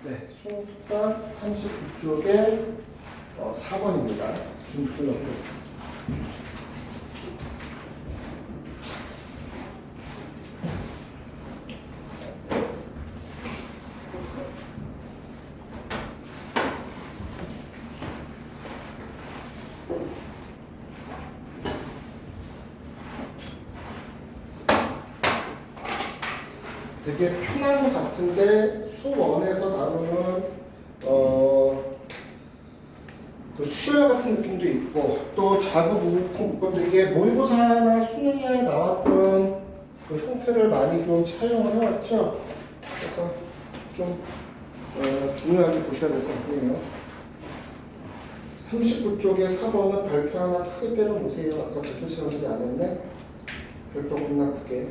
네, 수능특강 39쪽의 4번입니다. 준플러그. 되게 편한 것 같은데 수원에서 다루는 그 수열 같은 느낌도 있고 또 자극 문건도 이게 모의고사나 수능에 나왔던 그 형태를 많이 좀 차용을 해왔죠. 그래서 좀 중요하게 보셔야 될 것 같네요. 39쪽의 4번은 별표 하나 크게 때려보세요. 아까 별표 시험들이 안 했네. 별표 겁나 크게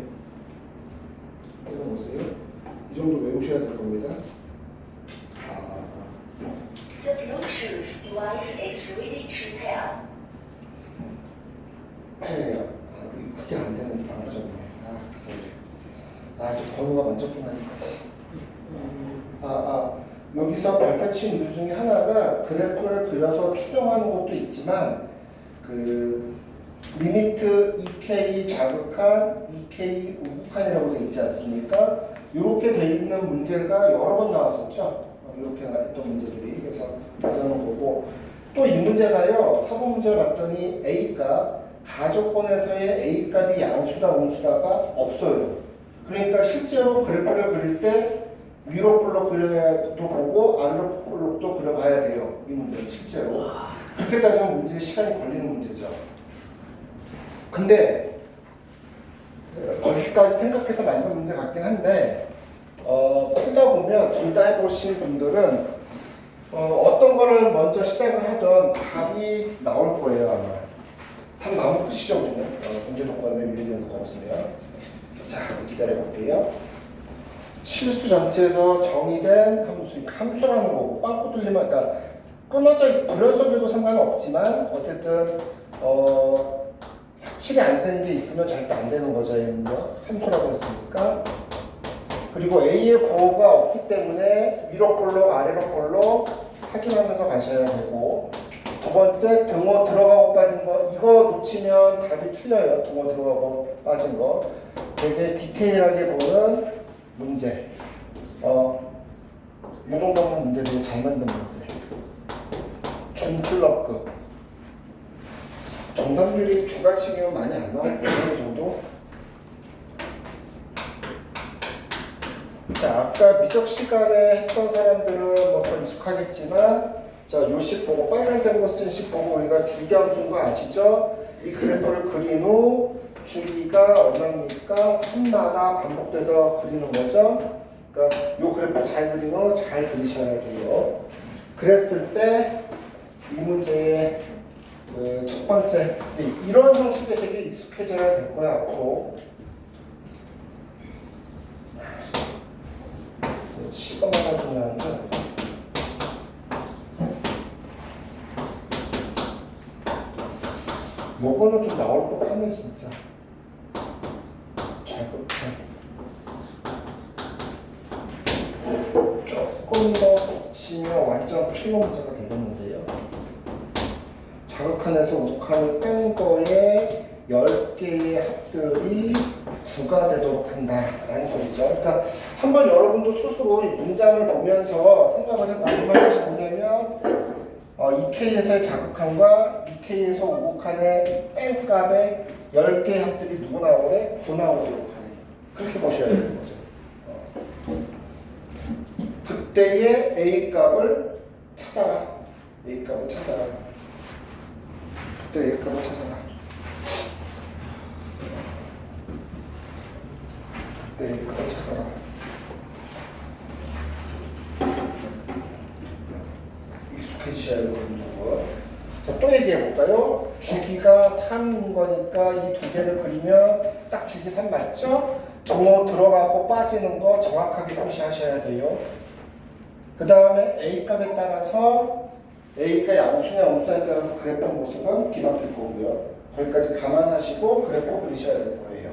때려보세요. 이 정도 외우셔야 될 겁니다. The Bluetooth device is ready to pair. 해요. 그게 안 되는 안 하셨네. 또 번호가 만졌구나. 여기서 별표친 이유 중에 하나가 그래프를 그려서 추정하는 것도 있지만 그 리미트 EK 자극한, EK 우극한이라고 되어 있지 않습니까? 이렇게 되어 있는 문제가 여러 번 나왔었죠. 이렇게 했던 문제들이. 그래서 가져는 거고 또 이 문제가요. 4번 문제를 봤더니 A값, 가조건에서의 A값이 양수다 음수다가 없어요. 그러니까 실제로 그래프를 그릴 때 위로 볼록 그려도 보고 아래로 볼록도 그려봐야 돼요. 이 문제는 실제로. 그렇게 따지면 문제에 시간이 걸리는 문제죠. 근데 거기까지 생각해서 만든 문제 같긴 한데 풀다 보면 둘 다 해보신 분들은 어떤 거를 먼저 시작을 하던 답이 나올 거예요. 아마 답 나오면 끝이죠. 우리는 문제 조건에 밀리는 거 없으면. 자, 기다려 볼게요. 실수 전체에서 정의된 함수, 함수라는 거고 빵꾸 뚫리면 그러니까 끊어져 불연속에도 상관은 없지만 어쨌든 삭칠이 안 되는 게 있으면 절대 안 되는 거죠. 얘는 함수라고 했으니까. 그리고 A의 부호가 없기 때문에 위로 볼록 아래로 볼록 확인하면서 가셔야 되고 두 번째 등호 들어가고 빠진 거 이거 놓치면 답이 틀려요. 등호 들어가고 빠진 거 되게 디테일하게 보는 문제. 이 정도면 문제들이 잘 만든 문제. 준플러급. 정답률이 주관식이면 많이 안 나올 거예요. 이 정도. 자, 아까 미적 시간에 했던 사람들은 뭐 더 익숙하겠지만 자, 요식 보고 빨간색으로 쓴 식 보고 우리가 주기함수인 거 아시죠? 이 그래프를 그린 후 주기가 얼마입니까? 3마다 반복돼서 그리는 거죠. 그러니까 요 그래프 잘 그린 후 잘 그리셔야 돼요. 그랬을 때 이 문제의 그 첫 번째 이런 형식에 되게 익숙해져야 될 거야 앞으로. 시간마다 중요한 건 요거는 좀 나올 법하네 진짜. 자극해. 조금 더 붙이면 완전 필요 문제가 되겠는데요. 자극한에서 우극한을 뺀 거에 10개의 합들이 9가 되도록 한다라는 소리죠. 그러니까 한번 여러분도 스스로 이 문장을 보면서 생각을 해보고 이 말이 뭐냐면 EK에서의 자극한과 EK에서 우극한의 뺀 값에 10개의 합들이 누구 나오래? 9 나오도록 하네. 그렇게 보셔야 되는 거죠. 그때의 A 값을 찾아라. A 값을 찾아라. 그때 A 값을 찾아라. 그때 A 값을 찾아라. 익숙해지셔야 되는 거. 자, 또 얘기해 볼까요? 주기가 3인 거니까 이 두 개를 그리면 딱 주기 3 맞죠? 등호 들어가고 빠지는 거 정확하게 표시하셔야 돼요. 그 다음에 A 값에 따라서 A가 양수냐 음수냐에 따라서 그래프 모습은 뒤바뀔 거고요. 거기까지 감안하시고 그래프 그리셔야 될 거예요.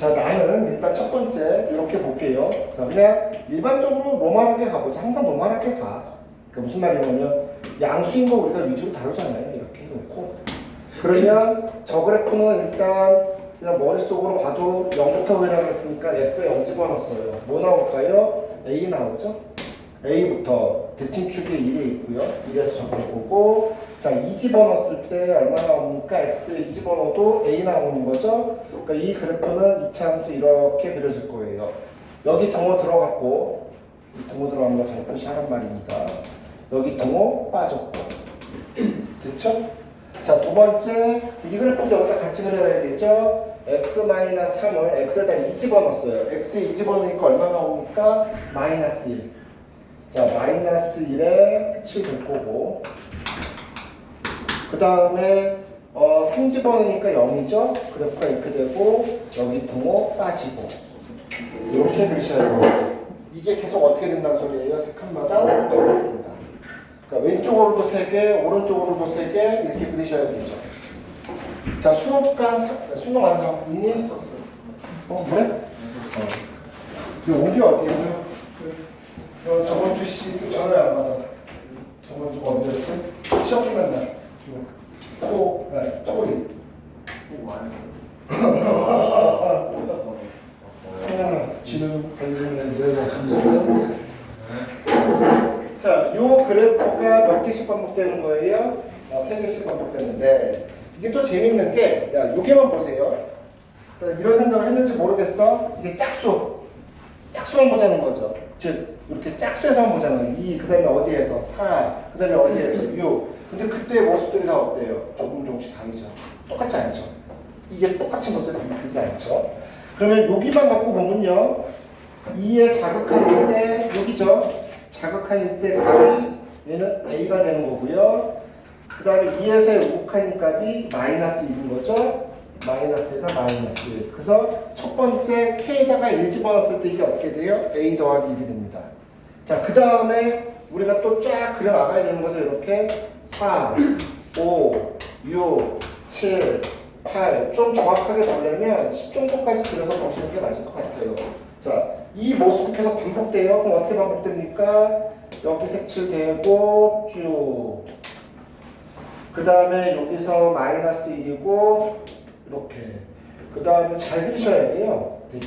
자, 나는 일단 첫 번째 이렇게 볼게요. 자, 그냥 일반적으로 노멀하게 가보자. 항상 노멀하게 가. 그러니까 무슨 말이냐면 양수인 거 우리가 위주로 다루잖아요. 이렇게 해놓고. 그러면 저 그래프는 일단 그냥 머릿속으로 봐도 0부터 의라고 했으니까 x에 0 집어넣었어요. 뭐 나올까요? a 나오죠? a부터 대칭축에 1이 있고요. 1에서 저걸 보고 자, 2 집어넣었을 때 얼마 나옵니까? x에 2 집어넣어도 a 나오는 거죠? 그러니까 이 그래프는 이차함수 이렇게 그려질 거예요. 여기 등호 들어갔고 이 등호 들어간 거 잘표시 하란 말입니다. 여기 등호 빠졌고 됐죠? 자, 두 번째 이 그래프도 여기다 같이 그려야 되죠? x-3을 x에다 2 집어넣었어요. x에 2 집어넣으니까 얼마 나옵니까? 마이너스 1. 자, 마이너스 1에 색칠될 거고 그 다음에 3 집어넣으니까 0이죠? 그래프가 이렇게 되고 여기 등호 빠지고 이렇게 그리셔야 되는 거죠. 이게 계속 어떻게 된다는 소리예요? 세 칸마다 이렇게 된다. 그러니까 왼쪽으로도 3개, 오른쪽으로도 3개 이렇게 그리셔야 되죠. 자, 수능 안 하죠? 있니? 그래? 이거 옮겨 어디에요? 저번 주 전화를 안 받아. 저번 주가 언제였지? 시험 끝난 날. 토리. 성현아, 지금 걸리는 문제 같습니다. 자, 요 그래프가 몇 개씩 반복되는 거예요? 3개씩 반복되는데 이게 또 재밌는 게, 야, 요게만 보세요. 이런 생각을 했는지 모르겠어. 이게 짝수만 보자는 거죠. 즉, 이렇게 짝수에서만 보자는 거예요. 2, 그 다음에 어디에서 4, 그 다음에 어디에서 6. 근데 그때의 모습들이 다 어때요? 조금씩 다르죠. 똑같지 않죠. 이게 똑같이 모습이 바뀌지 않죠. 그러면 여기만 갖고 보면요. 2의 자극한일 때, 여기죠. 자극한일 때 값이 얘는 A가 되는 거고요. 그 다음에 2에서의 우극한인 값이 마이너스 1인 거죠. 마이너스에다 마이너스 1. 그래서 첫 번째 K에다가 1 집어넣었을 때 이게 어떻게 돼요? A 더하기 1이 됩니다. 자, 그 다음에 우리가 또 쫙 그려 나가야 되는 거죠. 이렇게 4, 5, 6, 7, 8. 좀 정확하게 보려면 10 정도까지 그려서 보시는 게 맞을 것 같아요. 자, 이 모습이 계속 반복돼요. 그럼 어떻게 반복됩니까? 여기 색칠되고 쭉. 그 다음에 여기서 마이너스 1이고 이렇게. 그 다음에 잘 그리셔야 돼요. 되게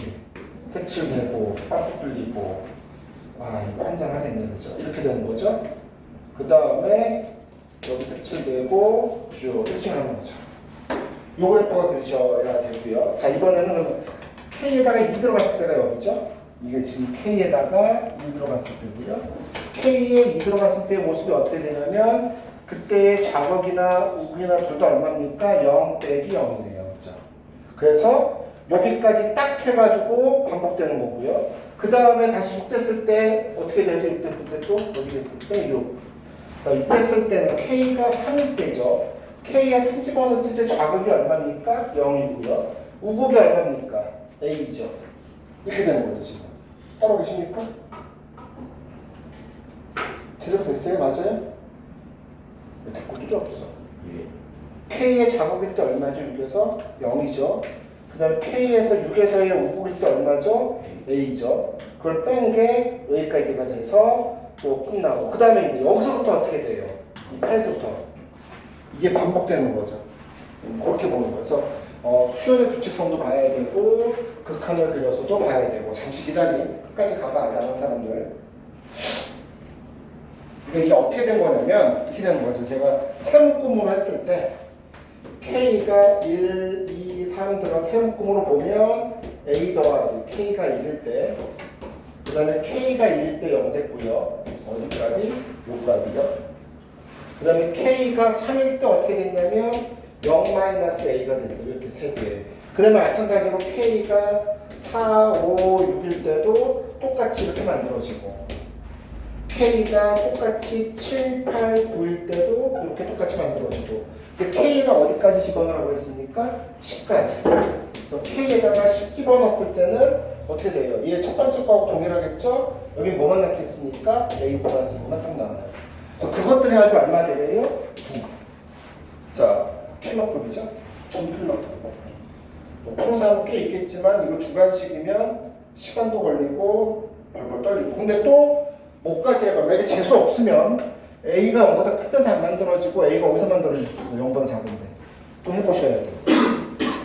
색칠되고 빵꾸 뚫리고. 와, 이거 환장하겠네, 그죠? 이렇게 되는 거죠. 그 다음에 여기 색칠되고 쭉 이렇게 하는 거죠. 요 그래프가 그리셔야 되고요. 자, 이번에는 그럼 K에다가 2 들어갔을 때가 여기죠. 이게 지금 K에다가 2 들어갔을 때고요. K에 2 들어갔을 때의 모습이 어떻게 되냐면 그때의 좌극이나 우극이나 둘 다 얼마입니까? 0 빼기 0이네요. 그죠? 그래서 여기까지 딱 해가지고 반복되는 거고요. 그 다음에 다시 6 됐을 때 어떻게 되죠? 6 됐을 때 또 여기 됐을 때 6. 자, 6 됐을 때는 K가 3일 때죠. K에 3 집어넣었을 때 좌극이 얼마입니까? 0이고요. 우극이 얼마입니까? A죠. 이렇게 되는 거죠, 지금. 따로 계십니까? 제대로 됐어요? 맞아요? 됐고 필요 없어. K의 자극일 때 얼마죠? 6에서 0이죠. 그 다음에 K에서 6에서의 우극일 때 얼마죠? A죠. 그걸 뺀 게 여기까지가 돼서 또 끝나고. 그 다음에 이제 여기서부터 어떻게 돼요? 이 8부터. 이게 반복되는 거죠. 그렇게 보는 거예요. 그래서 수열의 규칙성도 봐야 되고 극한을 그려서도 봐야 되고 잠시 기다림 끝까지 가봐야지 않은 사람들. 이게 어떻게 된 거냐면 이렇게 되는 거죠. 제가 세묶음으로 했을 때 K가 1, 2, 3 들어 세묶음으로 보면 A 더하기 K가 1일 때 그 다음에 K가 1일 때 0 됐고요. 어디 값이? 요 값이요. 그 다음에 K가 3일 때 어떻게 됐냐면 0-A가 됐어요. 이렇게 3개. 그 다음에 마찬가지로 K가 4, 5, 6일 때도 똑같이 이렇게 만들어지고 K가 똑같이 7, 8, 9일 때도 이렇게 똑같이 만들어지고 근데 K가 어디까지 집어넣으라고 했습니까? 10까지. 그래서 K에다가 10 집어넣었을 때는 어떻게 돼요? 얘 첫 번째 거하고 동일하겠죠? 여기 뭐만 남겠습니까? A 플러스 1만 딱 남아요. 그래서 그것들이 아주 얼마 되래요? 9. 자, 필러급이죠? 중필러급. 뭐 푸는 사람 꽤 있겠지만 이거 주관식이면 시간도 걸리고 벌벌 떨리고. 근데 또 뭐까지 해봐. 만약에 재수 없으면 A가 0보다 큰 데서 안 만들어지고 A가 어디서 만들어질 수 있어. 0보다 작은데. 또 해보셔야 돼요.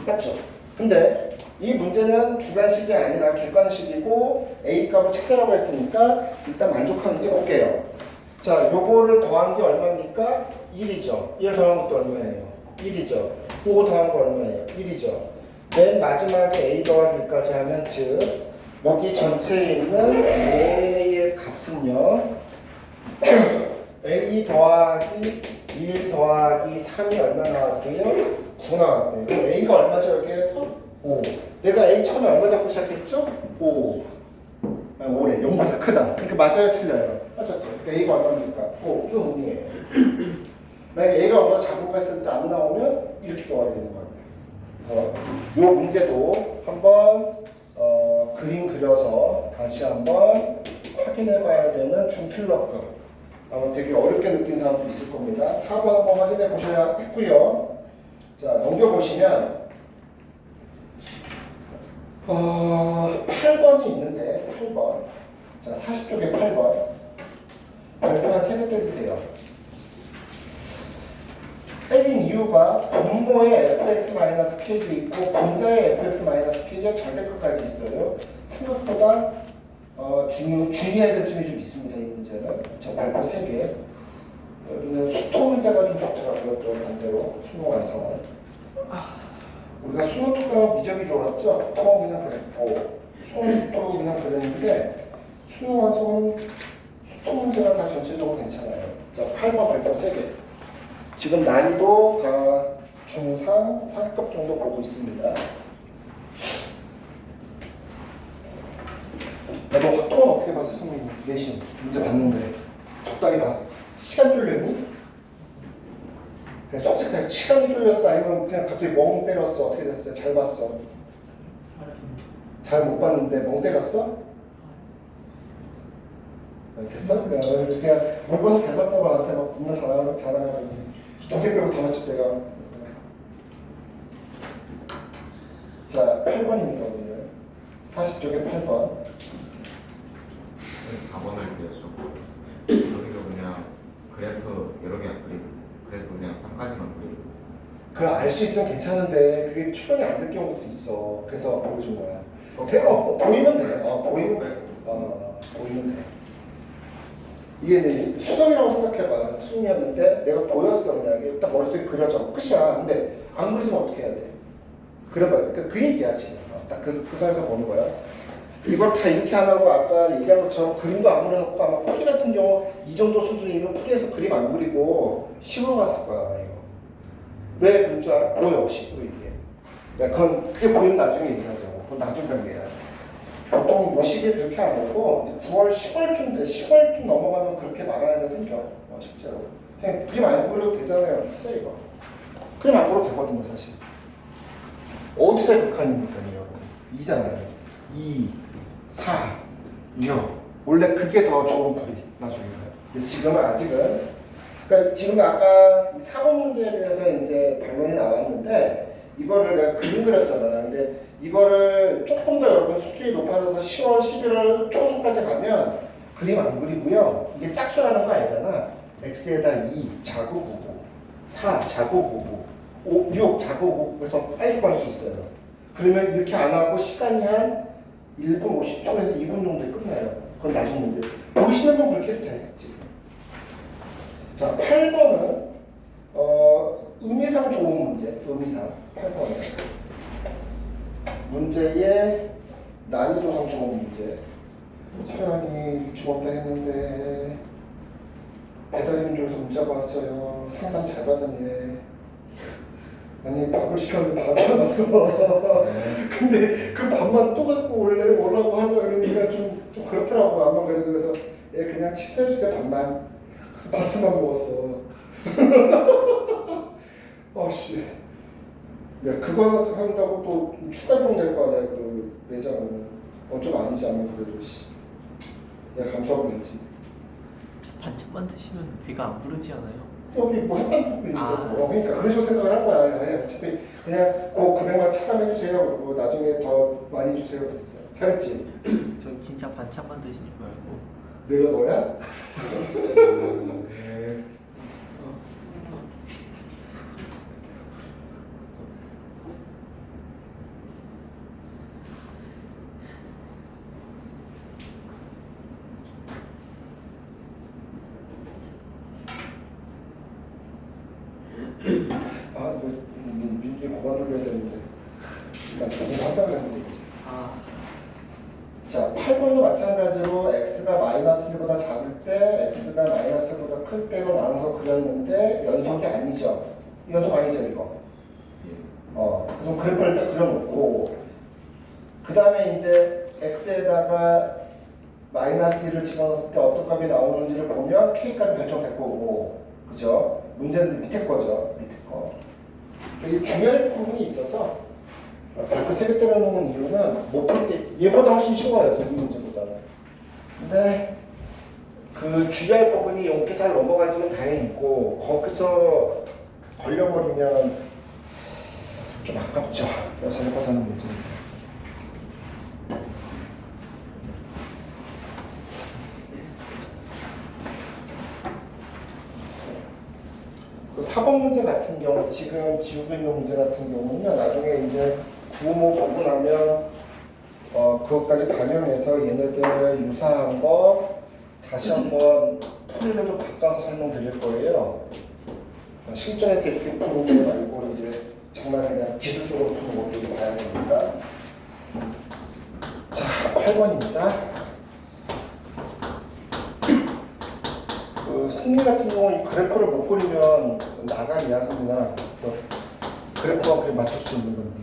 맞죠? 근데 이 문제는 주관식이 아니라 객관식이고 A 값을 찾으라고 했으니까 일단 만족하는지 볼게요. 자, 요거를 더한 게 얼마입니까? 1이죠. 1 더한 것도 얼마예요? 1이죠. 요거 더한 거 얼마예요? 1이죠. 맨 마지막에 A 더하기 1까지 하면 즉 여기 전체에 있는 A의 값은요. A 더하기 1 더하기 3이 얼마 나왔대요? 9 나왔대요. 그럼 A가 얼마죠? 여기에서? 5. 내가 A 처음에 얼마 잡고 시작했죠? 5. 5래. 0보다 크다. 그러니까 맞아요? 틀려요? 맞았죠? 그러니까 A가 얼마입니까? 5. 이거 의미예요. 만약에 A가 얼마 잡고 갔을 때 안 나오면 이렇게 넣어야 되는 거예요. 그래서 이 문제도 한번 그림 그려서 다시 한번 확인해 봐야 되는 중킬러급. 아마 되게 어렵게 느낀 사람도 있을 겁니다. 4번 한번 확인해 보셔야 했고요. 자, 넘겨보시면 8번이 있는데 8번. 자, 40쪽에 8번. 발표 한 3개 때리세요. 때린 이유가 분모의 fx-k도 있고 분자의 fx-k가 절대값까지 있어요. 생각보다 중요해야 될 점이 좀 있습니다. 이 문제는. 자, 발표 3개. 여기는 수토 문제가 좀 좋더라고요. 또 반대로 수능 완성은. 우리가 수능 특강은 미적이 좋았죠. 또 그냥 그랬고 수능도 그냥 그랬는데 수능 완성은 수토 문제가 다 전체적으로 괜찮아요. 자, 8번 발표 3개. 지금 난이도 다 중상, 상급 정도 보고 있습니다. 너 확통은 어떻게 봤어, 승민이? 내신 문제 봤는데 적당히 봤어. 시간 쫄렸니? 그냥 솔직하게 시간이 쫄렸어? 아니면 그냥 갑자기 멍 때렸어? 어떻게 됐어요? 잘 봤어? 잘 못 봤는데 멍 때렸어? 됐어? 그냥 못 봐서 잘 봤다고 나한테 막 겁나 자랑하더니 2개 빼고 다 맞췄다 내가. 자, 8번입니다 오늘. 40쪽에 8번. 4번 할게요. 여기서 그냥 그래프 여러 개 안 그리고 그래프 그냥 3까지만 그리고. 그걸 알 수 있으면 괜찮은데 그게 추론이 안 될 경우도 있어. 그래서 보여준 거야. 보이면 돼. 보이면 돼. 보이면 돼. 이게 내 수능이라고 생각해봐. 수능이었는데 내가 보였어. 그냥 딱 머릿속에 그려져. 끝이야. 근데 안 그려지면 어떻게 해야 돼? 그려봐야 돼. 그 얘기야 지금. 딱 그 선에서 보는 거야. 이걸 다 이렇게 안 하고 아까 얘기한 것처럼 그림도 안 그려놓고 아마 풀이 같은 경우 이 정도 수준이면 풀이에서 그림 안 그리고 식으로 갔을 거야. 아마 이거. 왜 그런 줄 알아? 보여. 식으로 이게. 그게 보이면 나중에 얘기하자고. 그건 나중 단계야. 보통 뭐 10일 그렇게 안 하고 9월, 10월쯤 돼. 10월쯤 넘어가면 그렇게 말하는 애가 생겨. 실제로. 그냥 그림 안 그려도 되잖아요. 있어 이거. 그림 안 그려도 되거든요 사실. 어디서의 극한이니까요 여러분. 2잖아요. 2, 4, 6. 원래 그게 더 좋은 풀이 나중에는. 근데 지금은 아직은. 그러니까 지금 아까 이 4번 문제에 대해서 이제 반론이 나왔는데 이거를 내가 그림 그렸잖아. 근데 이거를 조금 더 여러분 수준이 높아져서 10월, 11월 초순까지 가면 그림 안 그리고요. 이게 짝수라는 거 알잖아. x에다 2 자구구구, 4 자구구구, 5, 6 자구구구. 그래서 빨리 구할 수 있어요. 그러면 이렇게 안 하고 시간이 한 1분 50초에서 2분 정도에 끝나요. 그건 나중 문제. 보시는 분 그렇게 해도 돼 지금. 자, 8번은 의미상 좋은 문제. 의미상 8번은 문제의 난이도상 좋은 문제. 서연이 죽었다 했는데 배달의 민족에서 문자가 왔어요. 상담 잘 받았네. 아니 밥을 시켰는데 밥이 안 왔어. 근데 그 밥만 또 갖고 오라고 하려고 그러니까 좀 그렇더라고. 안만 그래도 그래서 얘 그냥 취소해주세요 밥만. 그래서 반찬만 먹었어. 씨. 야, 그거 한다고 또 추가 비용 낼 거 아니야, 그 매장은. 좀 아니지 않나, 그래도, 씨. 내가 감수하고 냈지. 반찬만 드시면 배가 안 부르지 않아요? 여기 뭐 햇반 뚫고 있는 아. 거고. 그러니까 그런 식으로 생각을 한 거야. 어차피 그냥 그 금액만 차감해 주세요. 그리고 나중에 더 많이 주세요. 그랬어요. 잘했지? 저 진짜 반찬 만드시는 줄 알고. 내가 너야? 아, 이거 민주에 고관 올려야 되는데. 난 저거 한다고 했는데. 아, 자, 8번도 마찬가지로 x가 마이너스 1보다 작을 때, x가 마이너스 1보다 클 때로 나눠서 그렸는데 연속이 아니죠. 연속 아니죠, 이거. 그래서 그래프를 딱 그려놓고 그 다음에 이제 x에다가 마이너스 1을 집어넣었을 때 어떤 값이 나오는지를 보면 k 값이 결정될 거고, 그죠? 문제는 밑에 거죠, 밑에 거. 이게 중요한 부분이 있어서 별표 3개 때려놓은 이유는 못 풀 때 얘보다 훨씬 쉬워요, 이 문제보다는. 근데 그 주의할 부분이 이렇게 잘 넘어가지면 다행이고 거기서 걸려버리면 좀 아깝죠. 그래서 해봐서는 문제입니다. 그 4번 문제 같은 경우, 지금 지우고 있는 문제 같은 경우는요, 나중에 이제 구모 보고 나면 그것까지 반영해서 얘네들 유사한 거 다시 한번 풀이를 좀 바꿔서 설명드릴 거예요. 실전에서 이렇게 푸는 거 말고 이제 정말 그냥 기술적으로 푸는 것도 봐야 되니까. 자, 8번입니다. 승리 같은 경우는 이 그래프를 못 그리면 나가리야, 승리나. 그래서 그래프만 그래 맞출 수 있는 건데.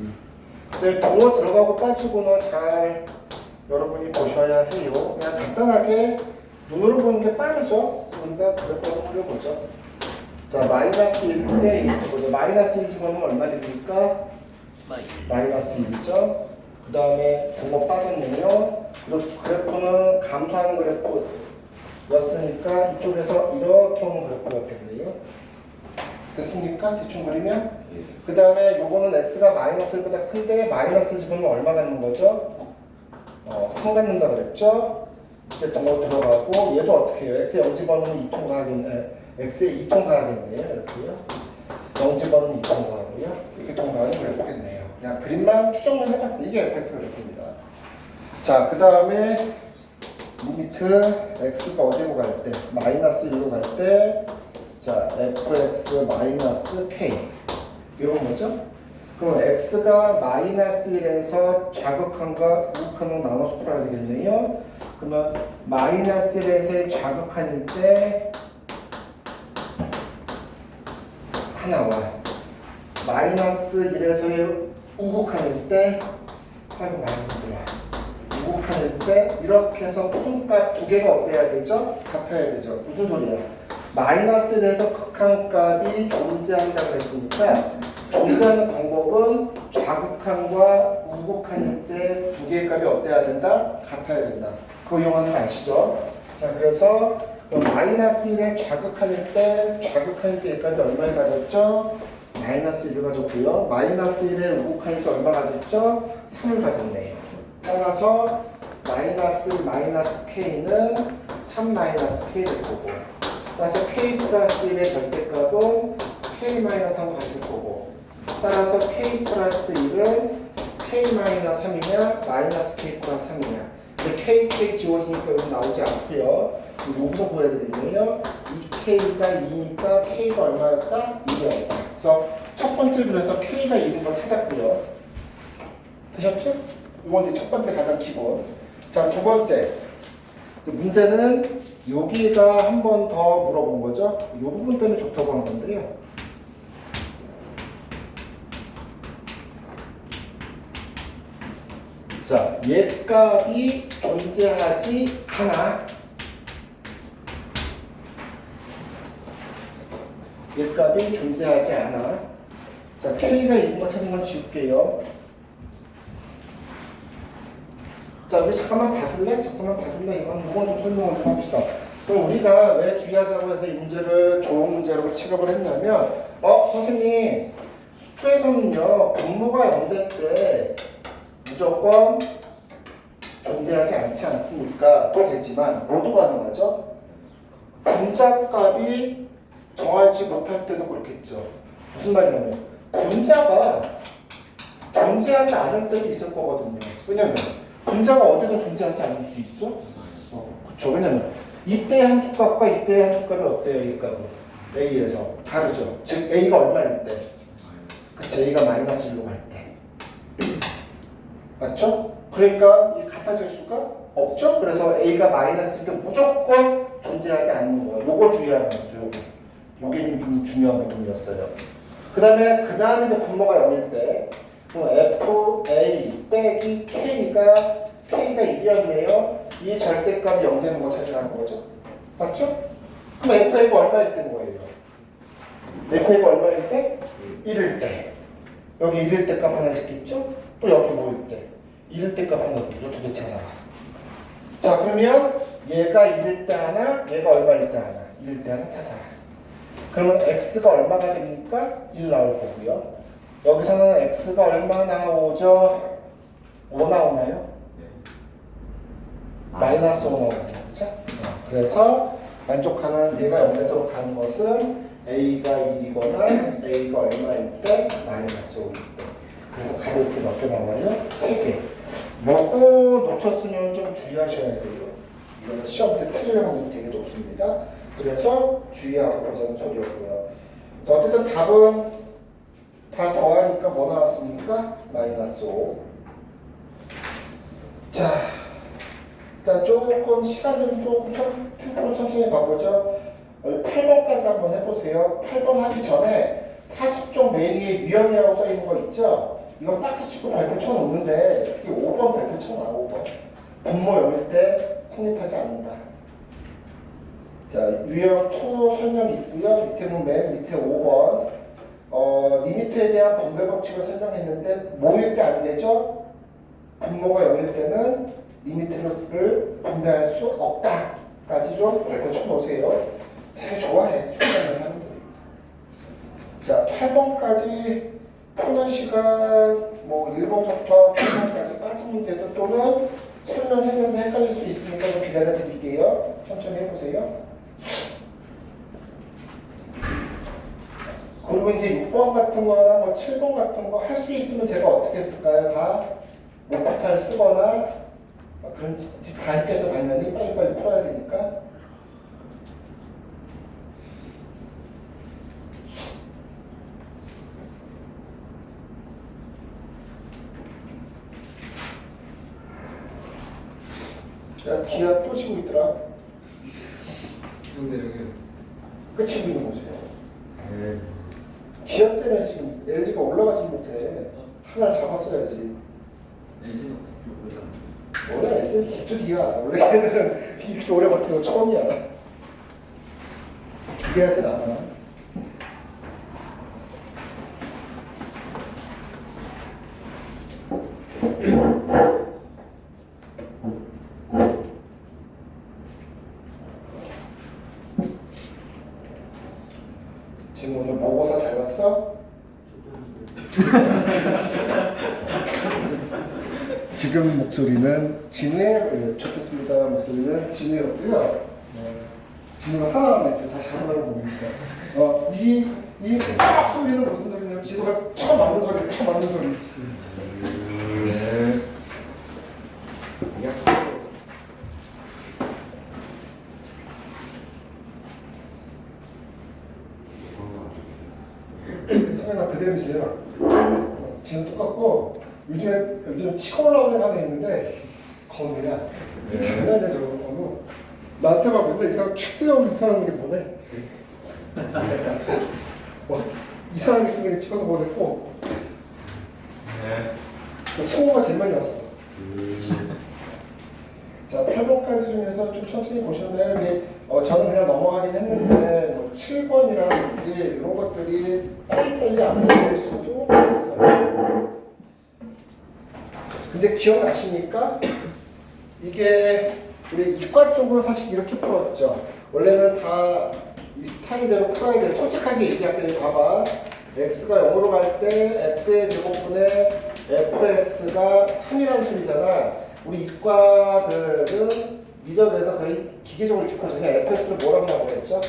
근데 동호 들어가고 빠지고는 잘 여러분이 보셔야 해요. 그냥 간단하게 눈으로 보는 게 빠르죠. 그래서 우리가 그래프 한번 그려보죠. 자, 마이너스 1대 이렇게 보죠. 마이너스 1 집어넣으면 얼마 됩니까? 마이너스 1이죠. 그 다음에 동호 빠졌네요. 그리고 그래프는 감소하는 그래프였으니까 이쪽에서 이렇게 오는 그래프였겠네요. 됐습니까? 대충 그리면? 그 다음에 요거는 x가 마이너스 1보다 큰데 마이너스 집으면 얼마 갖는 거죠? 3 갖는다 그랬죠? 그때 동호 들어가고 얘도 어떻게 해요? x에 0 집어넣으면 2통 가야겠네. x에 2통 가야겠네요. 이렇게요. 0 집어넣으면 2통 가고요. 이렇게 통과하는 그래프겠네요. 그냥 그림만 추정만 해봤어요. 이게 fx 그래프입니다. 자, 그 다음에 리미트 x가 어디로 갈 때? 마이너스 1로 갈 때, 자, fx 마이너스 k. 이런 거죠? 그럼 x가 마이너스 1에서 좌극한과 우극한으로 나눠서 풀어야 되겠네요. 그러면 마이너스 1에서의 좌극한일 때 하나와 마이너스 1에서의 우극한일 때 아이고 많이 힘들어. 우극한일 때 이렇게 해서 푼값 두 개가 어때야 되죠? 같아야 되죠. 무슨 소리예요? 마이너스 1에서 극한값이 존재한다고 했으니까 존재하는 방법은 좌극한과 우극한일 때 두 개의 값이 어때야 된다? 같아야 된다. 그거 이용하는 거 아시죠? 자, 그래서 마이너스 1에 좌극한일 때 의 값이 얼마를 가졌죠? 마이너스 1을 가졌고요. 마이너스 1에 우극한일 때 얼마 가졌죠? 3을 가졌네요. 따라서 마이너스 k는 3 마이너스 k 될 거고, 따라서 k 플러스 1의 절대값은 k 마이너스 3과 같을 거고, 따라서 k 플러스 1은 k 마이너스 3이냐 마이너스 k 플러스 3이냐. 근데 k 지워지니까 여기 나오지 않고요. 여기서 보여야 되겠네요. 2k가 2니까 k가 얼마였다? 2였다. 그래서 첫 번째 줄에서 k가 1인 걸 찾았고요. 되셨죠? 이건 이제 첫 번째 가장 기본. 자, 두 번째. 문제는 여기가 한 번 더 물어본 거죠. 이 부분 때문에 좋다고 한 건데요. 자, 얘 값이 존재하지 않아. 얘 값이 존재하지 않아. 자, k가 있는 거 찾은 건 지울게요. 자, 우리 잠깐만 봐줄래? 이건 좀 설명을 좀 합시다. 그럼 우리가 왜 주의하자고 해서 이 문제를 좋은 문제로 취급을 했냐면 선생님 수투에서는요 분모가 0될 때 무조건 존재하지 않지 않습니까? 또 되지만 모두 가능하죠. 분자값이 정하지 못할 때도 그렇겠죠. 무슨 말이냐면 분자가 존재하지 않을 때도 있을 거거든요. 왜냐면 분자가 어디서 존재하지 않을 수 있죠? 그렇죠. 왜냐면 이때 함수값과 이때 함수값이 어때요? 이 값은 A에서 다르죠. 즉 A가 얼마일 때? 그쵸. A가 마이너스 1로 갈 때. 맞죠? 그러니까 이 같아질 수가 없죠. 그래서 A가 마이너스일 때 무조건 존재하지 않는 거예요. 요거 주의하는 거죠. 요게 좀 중요한 부분이었어요. 그 다음에 이제 분모가 0일 때 그럼 FA 빼기 K가 1이었네요. 이 절대값이 0 되는 거 찾으라는 거죠. 맞죠? 그럼 FA가 얼마일 때인 거예요? FA가 얼마일 때? 1일 때. 여기 1일 때 값 하나 있겠죠? 또 여기 뭐일 때? 1일 때 값 하나 있겠죠? 두 개 찾아라. 자, 그러면 얘가 1일 때 하나, 얘가 얼마일 때 하나? 1일 때 하나 찾아라. 그러면 x가 얼마가 됩니까? 1 나올 거고요. 여기서는 x가 얼마 나오죠? 5 나오나요? 마이너스 5 나오는 거죠. 그래서 만족하는 얘가 0 되도록 하는 것은 a가 1이거나 a가 얼마일 때 마이너스 5일 때. 그래서 값이 이렇게 몇 개 나와요? 3개. 요거 놓쳤으면 좀 주의하셔야 돼요. 이건 시험 때 틀릴 확률이 되게 높습니다. 그래서 주의하고 보자는 소리였고요. 어쨌든 답은 다 더하니까 뭐 나왔습니까? 마이너스 5. 자, 일단 조금 시간 좀 조금 템포를 천천히 가보죠. 8번까지 한번 해보세요. 8번 하기 전에 40종 메리의 유형이라고 써있는 거 있죠? 이건 박스 치고 발표 쳐놓는데 특히 5번 발표 쳐놔. 5번. 분모 0일 때 성립하지 않는다. 자, 유형 2 설명이 있고요. 밑에 보면 맨 밑에 5번 리미트에 대한 분배 법칙을 설명했는데 뭐일 때 안 되죠? 분모가 0일 때는 리미트를 분배할 수 없다까지 좀 발표 쳐놓으세요. 되게 좋아해. 휴대하는 사람들이. 자, 8번까지 푸는 시간 뭐 1번부터 8번까지 빠진 문제들 또는 설명했는데 헷갈릴 수 있으니까 좀 기다려 드릴게요. 천천히 해보세요. 그리고 이제 6번 같은 거나 뭐 7번 같은 거 할 수 있으면 제가 어떻게 쓸까요? 다 목표탈 쓰거나 그런 짓 다 했겠죠. 당연히 빨리빨리 풀어야 되니까. 야, 기아 또 지고 있더라. 근데 여기 끝이고 있는 거지. 기아 때문에 지금 LG가 올라가지 못해. 하나를 잡았어야지. LG는 어차피 올라가. 원래 LG는 기특이야. 원래 걔들은 이렇게 오래 버티는 거 처음이야. 기대하진 않아. 지금 오늘 모고사 잘 봤어? 지금 목소리는 진우의 좋겠습니다. 목소리는 진우였고요. 진우가 살아남네. 제가 다시 잡으라고 봅니다. 이팍 소리는 무슨 소리냐면 진우가 처음 맞는 소리, 처음 맞는 소리. 성현아 그대로지요. 지금 똑같고 요즘 치과 올라오는 하나 있는데 건우야. 장난이야 저거 건우. 나한테 막 맨날 이상한 킥스하고 이상한 게 보내. 이상하게 생긴 게 찍어서 보냈고 승호가 제일 많이 왔어. 자, 8번까지 중에서 좀 천천히 보시는데 저는 그냥 넘어가긴 했는데 뭐 7번이라든지 이런 것들이 빨리빨리 안 보일 수도 있어요. 근데 기억나십니까? 이게 우리 이과 쪽은 사실 이렇게 풀었죠. 원래는 다 이 스타일대로 풀어야 돼. 솔직하게 얘기할게요. 봐봐. x가 0으로 갈 때 x의 제곱분의 fx가 3이라는 소리잖아. 우리 이과들은 미적에서 거의 기계적으로 이렇게 풀어서 그냥 fx를 뭐라고 나오고 그랬죠?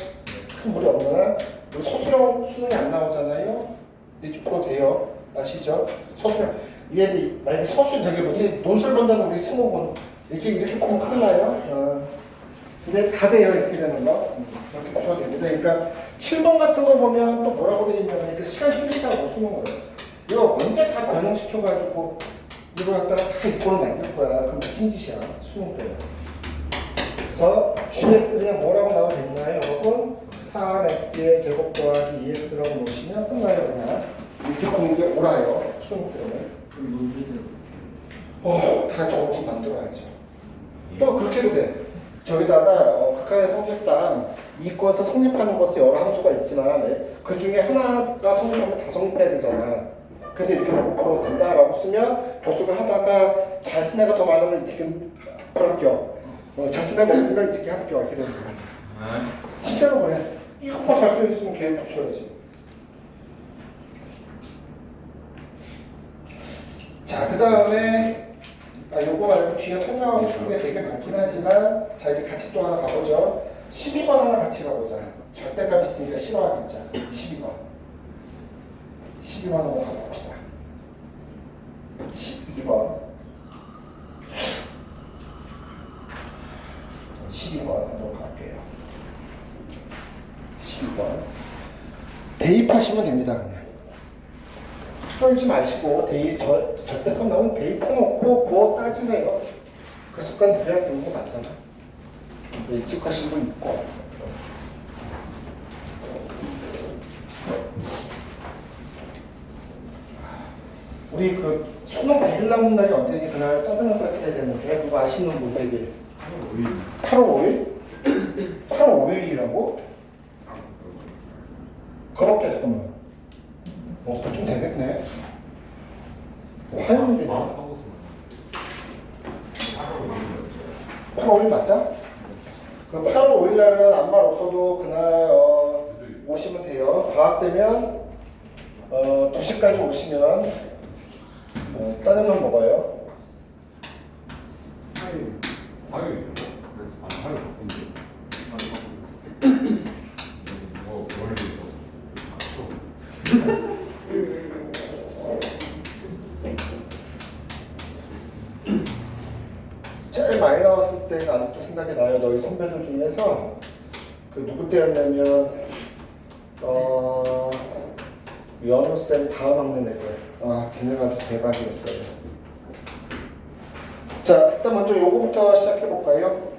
큰 무리 없는 우리 소수령 수능이 안 나오잖아요. 이렇게 풀어도 돼요. 아시죠? 소수령 얘들 만약에 서술 되게 뭐지? 논술 본다는 우리 스모군 이렇게 보면 큰일 나요. 근데 다 돼요. 이렇게 되는 거. 이렇게 보셔도 됩니다. 그러니까 7번 같은 거 보면 또 뭐라고 되어 있냐면 그 시간 줄이자고 수능을. 이거 언제 다 변형시켜가지고 이거 갖다가 다 이꼴을 만들 거야. 그럼 미친 짓이야. 수능 때문에. 그래서 gx 그냥 뭐라고 나와도 됐나요? 여러분? 3x의 제곱 더하기 2x라고 놓으시면 끝나요. 그냥. 이렇게 보는 게 옳아요. 수능 때문에. 다 저것을 만들어야죠. 또 그렇게 해도 돼. 저기다가 극한의 성질상 이과에서 성립하는 것이 여러 함수가 있지만 그 중에 하나가 성립하면 다 성립해야 되잖아. 그래서 이렇게 놓고 풀어도 된다라고 쓰면 교수가 하다가 잘 쓴 애가 더 많으면 이 새끼는 불합격. 잘 쓴 애가 없으면 이 새끼 합격. 이런 거. 진짜로 그래. 이거 잘 써있으면 계획 붙여야지. 자, 그 다음에 요거 말고 뒤에 설명하고 싶은 게 되게 많긴 하지만 자 이제 같이 또 하나 가보죠. 12번 하나 같이 가보자. 절대값 있으니까 싫어하겠죠. 12번 한번 가봅시다. 12번 12번 한번 갈게요. 12번 대입하시면 됩니다. 그냥 떨지 마시고 절대값 나오면 대입해놓고 부어 따지세요. 그 습관 들여야 되는 거 맞잖아. 이제 익숙하신 분 있고. 우리 그 수능 100일 남은 날이 언제니? 그날 짜장면 파티 해야 되는데 누가 아시는 분 100일? 8월 5일? 8월 5일이라고? 그렇게 잠깐만. 그좀 되겠네. 화요일이네. 8월 5일 맞아? 그 8월 5일 날은 아무 말 없어도 그날 오시면 돼요. 방학 되면 2시까지 오시면 짜장면 먹어요. 화요일. 화요일 제일 많이 나왔을 때가 아직도 생각이 나요. 너희 선배들 중에서 그 누구 때였냐면 연우쌤 다음 학년 애들. 걔네가 아주 대박이었어요. 자, 일단 먼저 요거부터 시작해볼까요?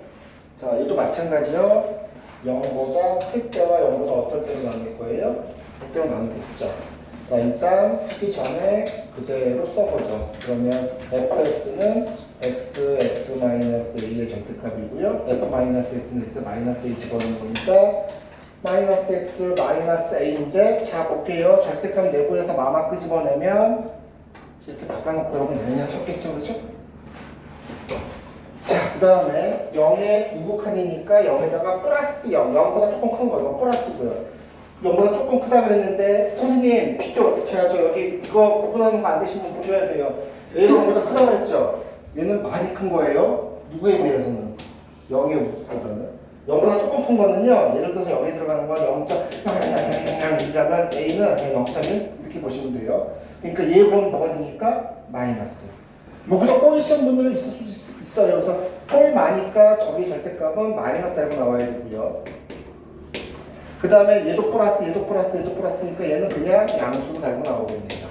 자, 얘도 마찬가지요. 0보다 클 때와 0보다 어떨 때로 나눌 거예요? 그때로 나누겠죠. 자, 일단 하기 전에 그대로 써보죠. 그러면 fx는 x, x-a의 절대값이고요. f-x는 x-a 집어넣는 거니까 마이너스 x, 마이너스 a인데 자, 볼게요. 절대값 내부에서 마마 끄집어내면 이렇게 바꿔놓고 여러분 내냐 하셨겠죠, 그죠? 자, 그 다음에 0의 우극한이니까 0에다가 플러스 0, 0보다 조금 큰 거, 이거 플러스고요. 0보다 조금 크다 그랬는데 선생님 비교 어떻게 하죠? 여기 이거 구분하는 거 안 되시면 보셔야 돼요. 얘가 0보다 크다 그랬죠? 얘는 많이 큰 거예요. 누구에 비해서는? 0의 우극보다는. 0보다 조금 큰 거는요. 예를 들어서 여기 들어가는 건 0.1이라면 A는 그냥 0.1 이렇게 보시면 돼요. 그러니까 얘 보면 뭐가 되니까 마이너스. 여기서 꼬이시는 분들은 있을 수 있어요. 그래서 꼬이 마니까 저기 절대값은 마이너스 달고 나와야 되고요. 그 다음에 얘도 플러스, 얘도 플러스, 얘도 플러스니까 얘는 그냥 양수로 달고 나오겠네요.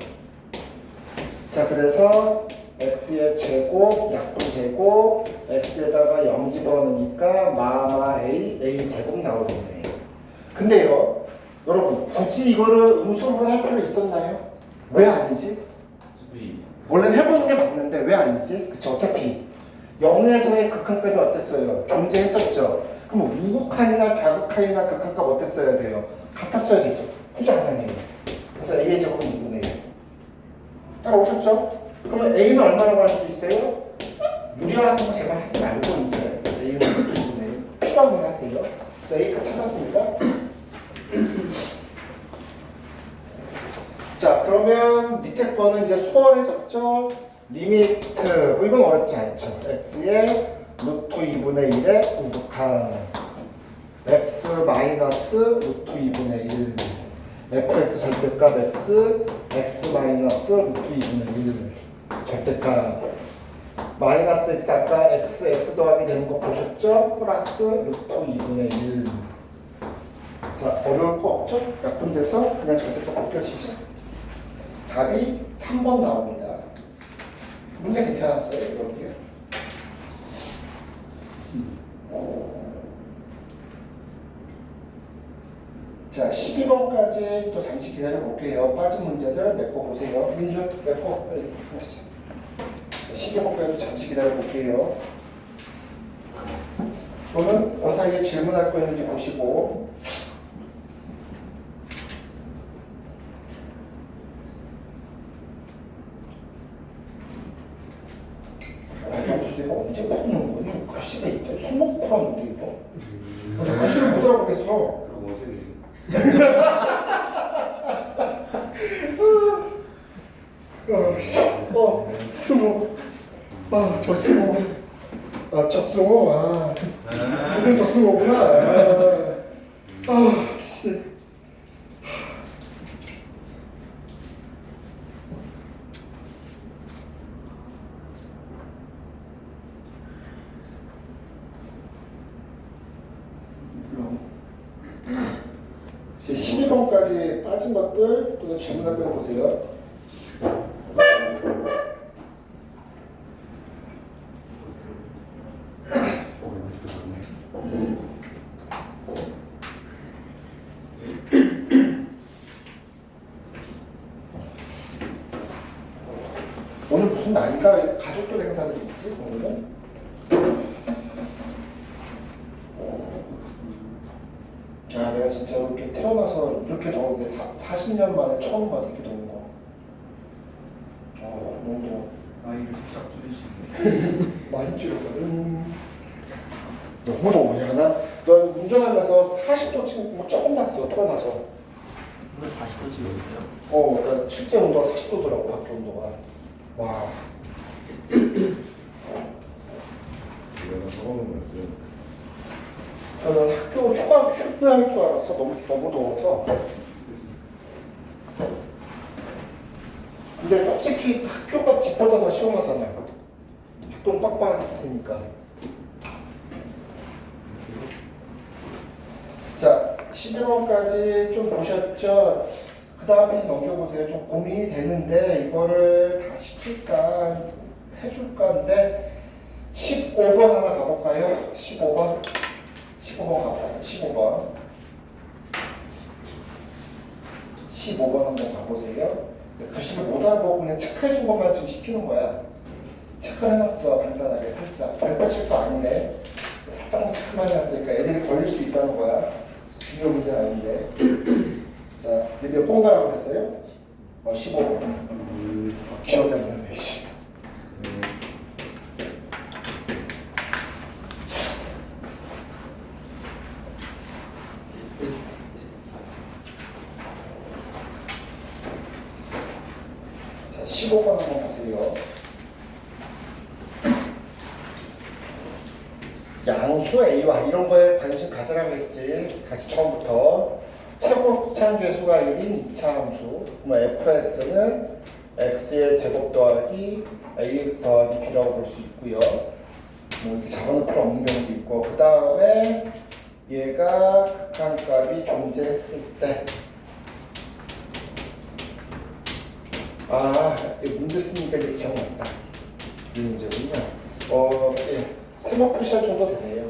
자, 그래서 x의 제곱, 약분되고 x에다가 0 집어넣으니까 마마 a 제곱 나오겠네요. 근데요, 여러분 굳이 이거를 음수로 할 필요 있었나요? 왜 아니지? 원래는 해보는 게 맞는데 왜 아니지? 그쵸, 어차피 0에서의 극한값이 어땠어요? 존재했었죠. 그럼 우극한이나 자극한이나 극한값 어땠어야 돼요? 같았어야겠죠. 굳이 안 하네요. 그래서 a의 제곱은 2분의 1. 따라오셨죠? 그러면 a는 얼마라고 할 수 있어요? 유리화 같은 거 제발 하지 말고 이제 a는 A는 루트 2분의 1 P라고 하세요. 자, A값 찾았습니다. 자, 그러면 밑에 거는 이제 수월해졌죠? 리미트, 뭐 이건 어렵지 않죠? x의 루트 2분의 1의 우극한 x 마이너스 루트 2분의 1 fx 절대값 x 마이너스 루트 2분의 1 절대값 마이너스 x 아까 x 더하기 되는 거 보셨죠? 플러스 루트 2분의 1 자, 어려울 거 없죠? 약분돼서 그냥 절대값 벗겨지죠? 답이 3번 나옵니다. 문제 괜찮았어요? 여기요? 자, 12번까지 또 잠시 기다려 볼게요. 빠진 문제들 메꿔 보세요. 민준, 메꿔. 빨리. 됐어. 12번까지 잠시 기다려 볼게요. 또는 그 사이에 질문할 거 있는지 보시고. 내가 언제 풀는 거니? 글씨가 있다. 술 먹고 풀었는데 이거. 글씨를 못 알아보겠어. 그럼 어제 스모. 저 스모. 저 스모. 무슨 저 스모구나. 씨. 이제 12번까지 빠진 것들 또는 질문할 거 보세요. 오늘 무슨 날인가? 가족들 행사들이 있지? 오늘은? 야, 내가 진짜 이렇게 태어나서 이렇게 더운데 40년 만에 처음 봐, 이렇게 더운 거. 너무 더워. 나이를 살짝 줄이시네. 많이 줄였거든. 너무 더워. 야, 너 운전하면서 40도 찍는 거 처음 봤어, 태어나서. 오늘 40도 찍었어요. 그러니까 실제 온도가 40도더라고, 밖에 온도가. 와. 이거는 써먹는 거였어요. 나는 학교 휴교할 줄 알았어. 너무 더워서. 근데 솔직히 학교가 집보다 더 시원하잖아요. 학교는 빡빡하게 테니까. 자, 11번까지 좀 보셨죠? 그 다음에 넘겨보세요. 좀 고민이 되는데 이거를 다 시킬까 해줄까인데 15번 하나 가볼까요? 15번 가볼까요? 15번 한번 가보세요. 글씨를 못 알아보고 그냥 체크해준 것만 지금 시키는 거야. 체크를 해놨어. 간단하게 살짝. 100% 거 아니네. 살짝만 체크만 해놨으니까 애들이 걸릴 수 있다는 거야. 중요 문제는 아닌데. 자, 이제 몇 번 가라고 그랬어요? 15번. 기억이 안 나네. 자, 15번 한번 보세요. 양수 A와 이런 거에 관심 가져라고 했지. 다시 처음부터. 최고 곱창계수가 1인 2차 함수. 그러면 fx는 x의 제곱 더하기 ax 더하기 b라고 볼 수 있고요. 뭐 이렇게 잡아놓을 필요 없는 경우도 있고. 그 다음에 얘가 극한값이 존재했을 때. 이 문제 쓰니까 이렇게 기억났다. 이 문제군요. 예. 3억 푸시할 정도 되네요.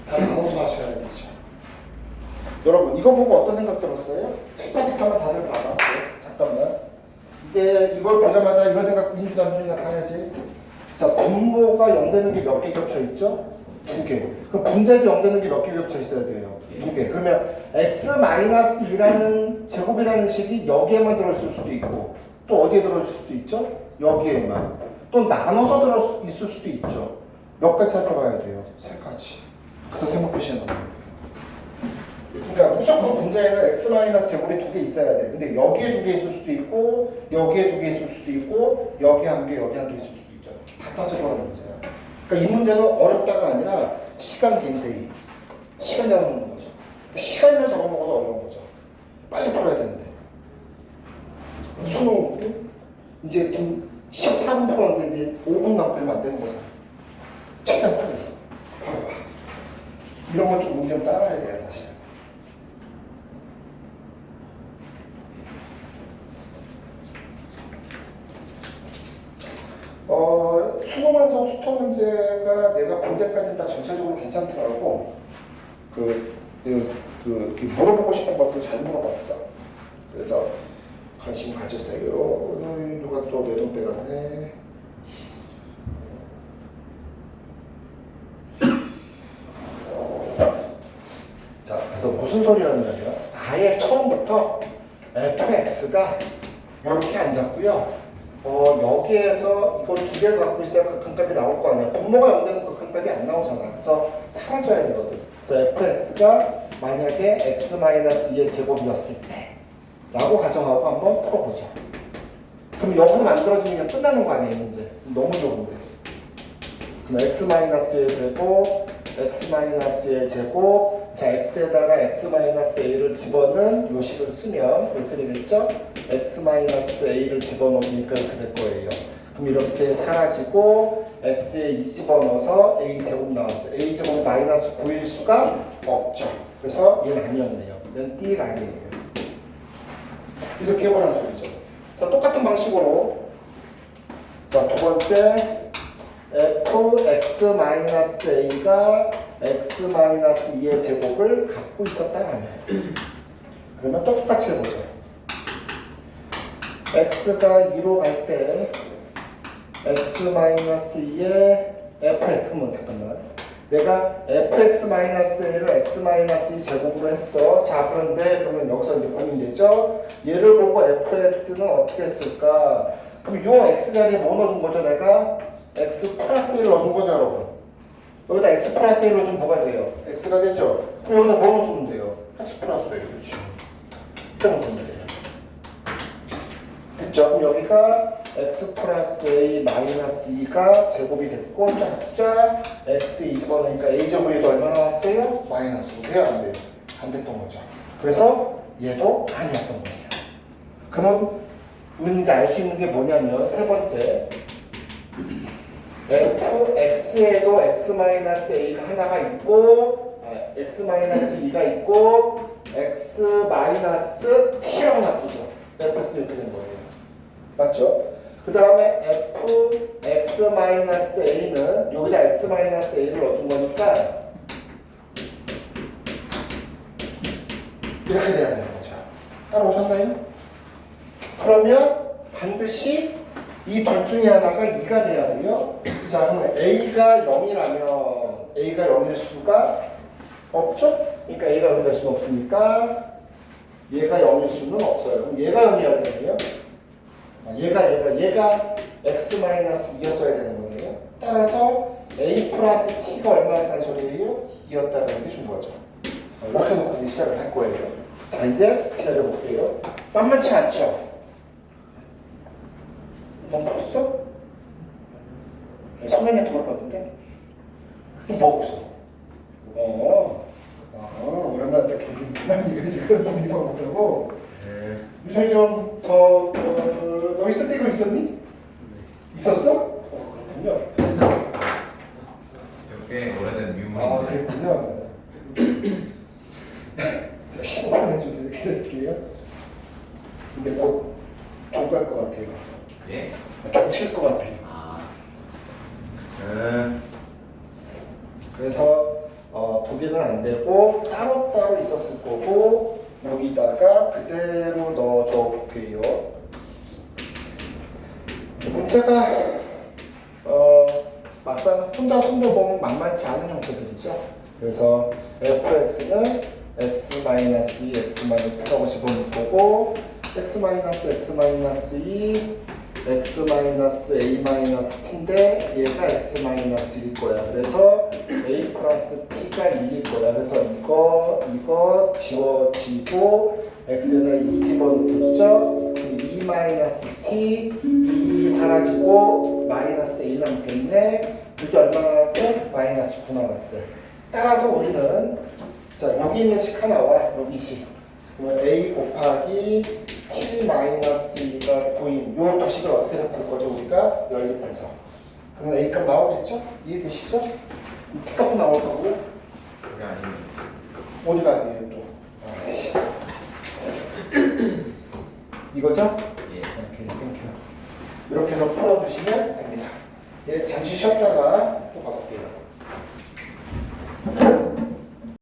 다 나눠서 하셔야 되죠. 여러분 이거 보고 어떤 생각 들었어요? 책바닥하면 다들 봐라. 잠깐만. 이걸 보자마자 이런 생각 민주당 봐야지. 자, 분모가 0 되는 게 몇 개 겹쳐 있죠? 2개. 그럼 분자기 0 되는 게 몇 개 겹쳐 있어야 돼요? 2개. 그러면 x-2라는 제곱이라는 식이 여기에만 들어있을 수도 있고 또 어디에 들어있을 수 있죠? 여기에만. 또 나눠서 들어있을 수도 있죠. 몇 가지 살펴봐야 돼요? 세 가지. 그래서 세목표시에 넣는 거예요. 그러니까 무조건 분자에는 x-제곱이 두 개 있어야 돼. 근데 여기에 두 개 있을 수도 있고 여기에 두 개 있을 수도 있고 여기 한 개, 여기 한 개 있을 수도 있죠. 다 따져보라는 문제야. 그러니까 이 문제는 어렵다가 아니라 시간 갱세이. 시간 잡아먹는 거죠. 시간을 잡아먹어서 어려운 거죠. 빨리 풀어야 되는데. 수능 이제 지금 14분 풀었는데 이제 5분 남기면 안 되는 거잖아. 최대한 빨리. 봐봐. 이런 건 좀 운전 따라야 돼요, 사실. 수능완성 수통 문제가 내가 볼 때까지는 다 전체적으로 괜찮더라고. 물어보고 싶은 것들 잘 물어봤어. 그래서 관심 가졌어요. 누가 또 내 돈 빼갔네. 자, 그래서 무슨 소리였냐면 아예 처음부터 fx가 이렇게 앉았고요. 여기에서 이걸 두 개를 갖고 있어야 극한값이 나올 거 아니야. 분모가 0되면 극한값이 안 나오잖아. 그래서 사라져야 되거든. 그래서 fx가 만약에 x-2의 제곱이었을 때 라고 가정하고 한번 풀어보자. 그럼 여기서 만들어지면 그냥 끝나는 거 아니에요, 이 문제. 너무 좋은데. 그럼 x-의 제곱, x-의 제곱, 자, x에다가 x-a를 집어넣은 요식을 쓰면 이렇게 되겠죠? x-a를 집어넣으니까 이렇게 될 거예요. 그럼 이렇게 사라지고 x에 2 집어넣어서 a제곱 나왔어요. a제곱 마이너스 9일 수가 없죠. 그래서 얘는 아니었네요. 얘는 띠가 아니에요. 이렇게 해보라는 소리죠. 자, 똑같은 방식으로 자, 두 번째 fx-a가 x-2의 제곱을 갖고 있었다라면 그러면 똑같이 해보죠. x가 2로 갈 때 x-2의 fx면 잠깐만 내가 fx-a를 x-2 제곱으로 했어. 자, 그런데 그러면 여기서 이제 고민되죠. 얘를 보고 fx는 어떻게 했을까? 그럼 요 x 자리에 뭐 넣어준 거죠? 내가 x 플러스 1 넣어준 거죠, 여러분. 여기다 x 플러스 1 넣어주면 뭐가 돼요? x가 되죠? 그럼 여기다 뭐 넣어주면 돼요? x 플러스 1, 그렇죠? 이렇게 넣어주면 돼요. 됐죠? 그럼 여기가 x 플러스 a 마이너스 2가 제곱이 됐고 쫙쫙 x 2 집어넣으니까 a 제곱이 얼마나 왔어요? 마이너스 5 돼요? 안 돼요? 안 됐던 거죠. 그래서 얘도 아니었던 거예요. 그럼 문제 알 수 있는 게 뭐냐면 세 번째 fx에도 x-a가 하나가 있고 x-2가 있고 x-t라고 놔두죠. fx 이렇게 된 거예요. 맞죠? 그 다음에 fx-a는 여기다 x-a를 넣어준 거니까 이렇게 돼야 되는 거죠. 따라오셨나요? 그러면 반드시 이 둘 중에 하나가 2가 돼야 돼요. 자, 그럼 a가 0이라면 a가 0일 수가 없죠? 그러니까 a가 0이 될 수는 없으니까 얘가 0일 수는 없어요. 그럼 얘가 0이어야 되네요. 얘가 x-2였어야 되는 거네요. 따라서 a 플러스 t가 얼마였다는 소리예요? 2였다는 게 준 거죠. 이렇게 놓고 이제 시작을 할 거예요. 자, 이제 기다려 볼게요. 만만치 않죠? 먹었어? 성현이한테 물어봤는데 먹었어. 오랜만에 딱 난 이거 지금 분위기 먹었다고. 요즘에 좀 더 너 있을 때 이거 있었니? 있었어? 그렇군요. 꽤 오래된 유물인데. 아, 그랬군요. 제가 신고만 해주세요. 기다릴게요. 근데 곧 족갈 것 같아요. 예? 족칠 것 같아요. 아. 그래서 두 개는 안 되고 따로따로 있었을 거고 여기다가 그대로 넣어줘 볼게요. 문제가 막상 혼자 손대 보면 만만치 않은 형태들이죠. 그래서 fx는 x-2, x-t라고 집어넣을 거고 x-2, x-2 x-a-t인데 얘가 x-1일 거야. 그래서 a 플러스 t가 1일 거야. 그래서 이거 지워지고 x에다 2 집어넣겠죠? 그럼 2-t, 2 사라지고 마이너스 a 남겠네. 이게 얼마나 나왔대? 마이너스 9 나왔대. 따라서 우리는 자 여기 있는 식 하나와 여기 식 그러면 a 곱하기 t-2가 9인 요 두 식을 어떻게 섞을 거죠? 우리가 연립해서 그러면 a 값 나오겠죠? 이해되시죠? t 값 나올 거고요. 그게 아니면 어디가 아니에요 또 이거죠? 예. 오케이, 땡큐. 이렇게 해서 풀어주시면 됩니다. 예, 잠시 쉬었다가 또 가볼게요.